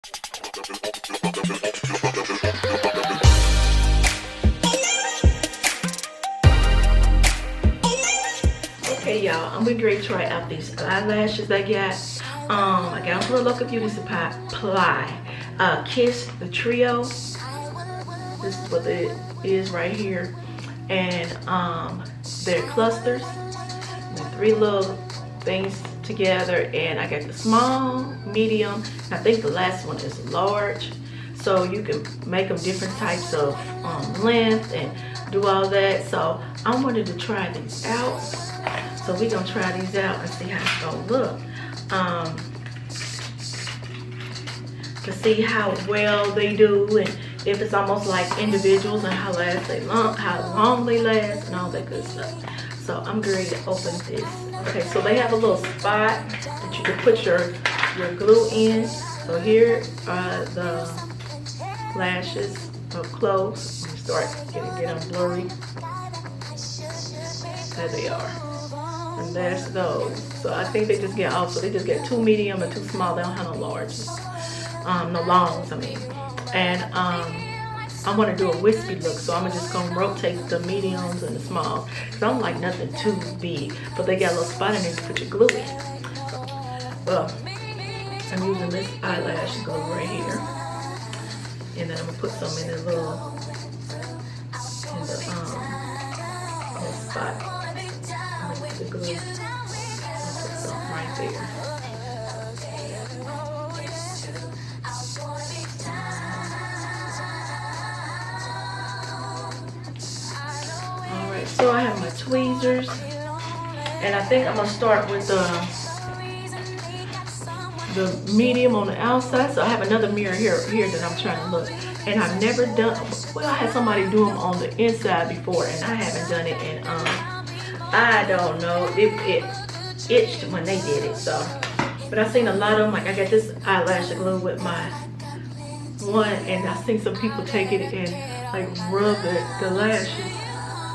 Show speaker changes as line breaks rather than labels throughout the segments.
Okay, y'all, I'm gonna ready to try out these eyelashes I got. I got them from a local beauty supply. Kiss the Trio. This is what it is right here, and they're clusters. And 3 little things together, and I got the small, medium, and I think the last one is large. So you can make them different types of length and do all that. So I wanted to try these out. So we're gonna try these out and see how it's gonna look. To see how well they do, and if it's almost like individuals, and how long they last, and all that good stuff. So I'm ready to open this. Okay, so they have a little spot that you can put your glue in. So here are the lashes up close. Let me start get them blurry. There they are. And there's those. So I think they just get also they just get 2 medium and 2 small. They don't have no larges. No longs, I mean. And I'm gonna do a wispy look, so I'm just gonna rotate the mediums and the smalls. Cause I don't like nothing too big, but they got a little spot in there to put your glue in. Well, I'm using this eyelash glue right here, and then I'm gonna put some in the little spot. I'm gonna put the glue. I'll put some right there. So I have my tweezers, and I think I'm gonna start with the medium on the outside. So I have another mirror here that I'm trying to look, and I've never done. Well, I had somebody do them on the inside before, and I haven't done it, and I don't know. It itched when they did it. So, but I've seen a lot of them. Like I got this eyelash glue with my one, and I've seen some people take it and like rub the lashes.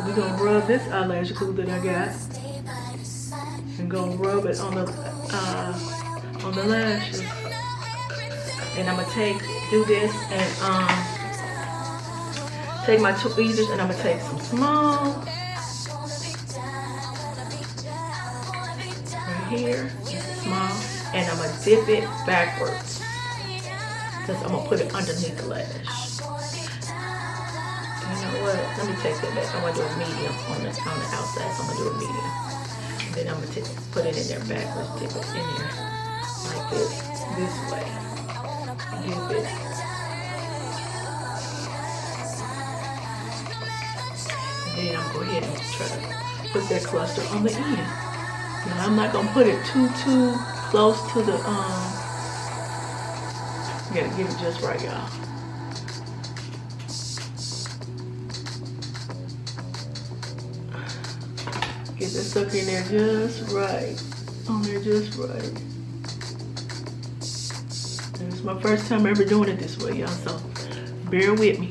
We're gonna rub this eyelash glue that I got, and gonna rub it on the lashes. And I'm gonna do this and take my tweezers, and I'm gonna take some small right here, small, and I'm gonna dip it backwards because I'm gonna put it underneath the lash. You know what? Let me take that back. I'm gonna do a medium on the outside, so I'm gonna do a medium. And then I'm gonna put it in there backwards, dip it in there like this way. Dip it. And then I'm gonna go ahead and try to put that cluster on the end. Now I'm not gonna put it too close to the you gotta get it just right, y'all. Get that sucker in there just right. On there just right. And it's my first time ever doing it this way, y'all, so bear with me.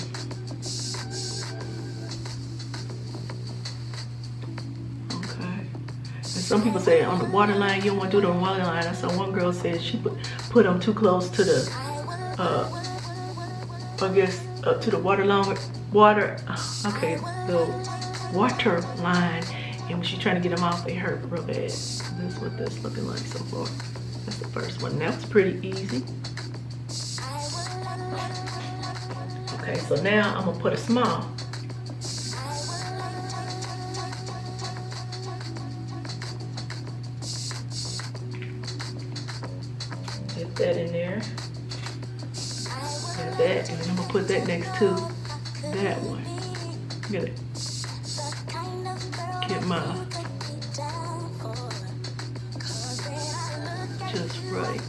Okay. And some people say on the waterline, you don't want to do it on the waterline. I saw one girl said she put them too close to the, I guess, up to the water line, the water line. And when she's trying to get them off, they hurt real bad. This is what that's looking like so far. That's the first one. That was pretty easy. Okay, so now I'm gonna put a small. Get that in there. Got that, and then I'm gonna put that next to that one. Get it. Get my just right.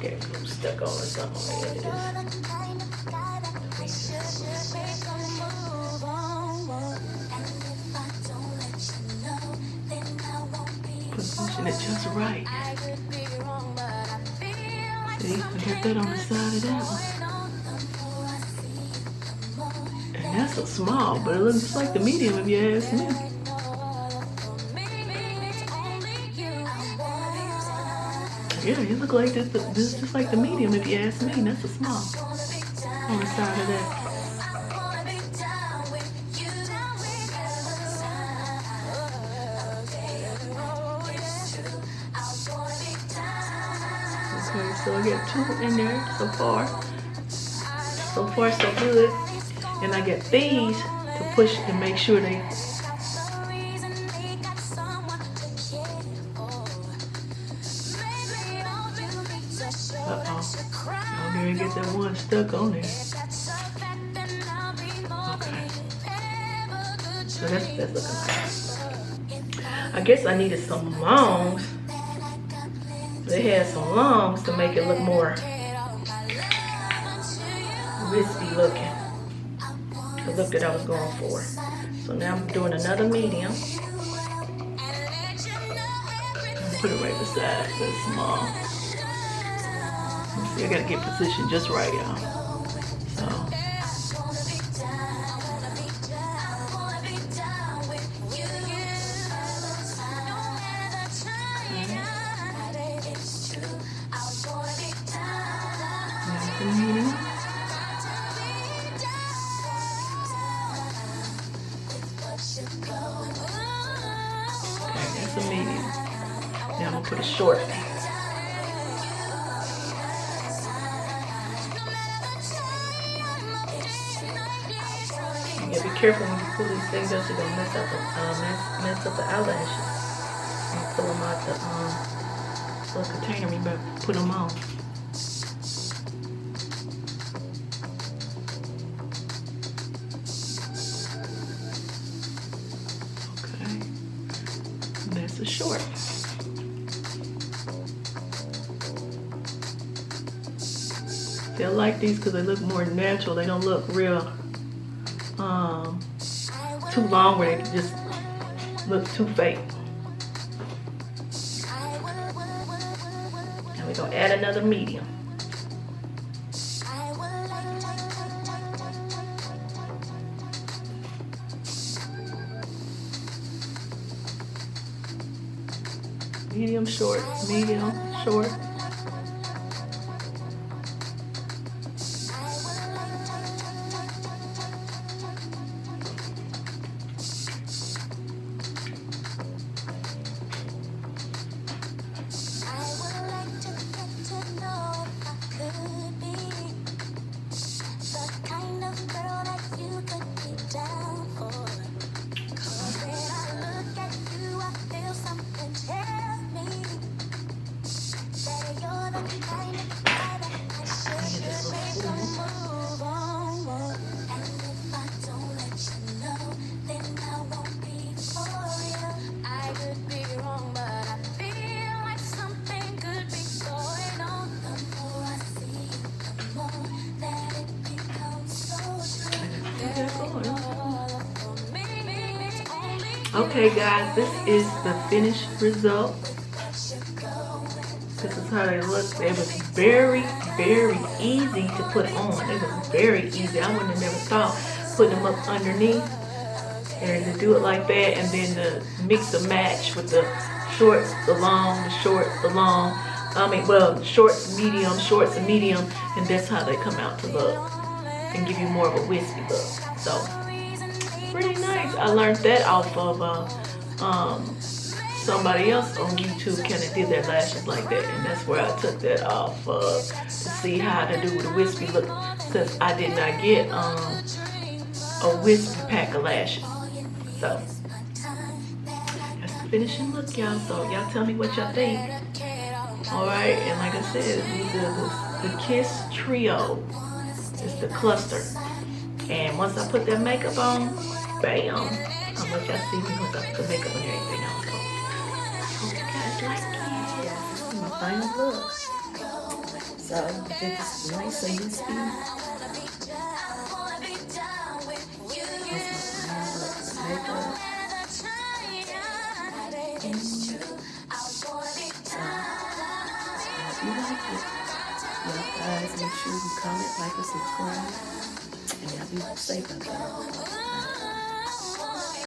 Get glue stuck on or something on the end of this. Position it just right. See, I got that on the side of that one. That's so small, but it looks like the medium if you ask me. I Yeah, it look like this is just like the medium if you ask me. That's a small on the side of that. Okay, so I get 2 in there so far. So far, so good. And I get these to push to make sure they. Uh-oh. I'm gonna get that one stuck on there. Okay. So that's what that's looking like. I guess I needed some longs. They had some longs to make it look more wispy looking. The look that I was going for. So now I'm doing another medium. Put it right beside the small. See, I gotta get positioned just right, y'all. So. Okay, that's a medium. Now I'm gonna put a short. Yeah, be careful when you pull these things out, you're gonna mess up the eyelashes. And pull them out the little container. You better put them on. Okay, that's a short. They'll like these because they look more natural. They don't look real too long where they just look too fake. And we're gonna add another medium. Medium, short, medium, short. Okay guys, this is the finished result. This is how they look. It was very, very easy to put on. It was very easy. I wouldn't have never thought putting them up underneath and to do it like that, and then to mix and match with the shorts, the long, the short, the long. Well, shorts, medium, and that's how they come out to look and give you more of a wispy look. So pretty nice. I learned that off of somebody else on YouTube kind of did their lashes like that, and that's where I took that off of to see how to do the wispy look, since I did not get a wispy pack of lashes. So that's the finishing look, y'all. So y'all tell me what y'all think. Alright, and like I said, these are the Kiss Trio. It's the cluster. And once I put that makeup on, bam, I'll let y'all see me once I put the makeup and everything else. So I hope you guys like it. This is my final look. So I did this nice and wispy. That's my final look for the makeup. If you like it, y'all guys make sure you comment, like, and subscribe. And y'all be safe out there.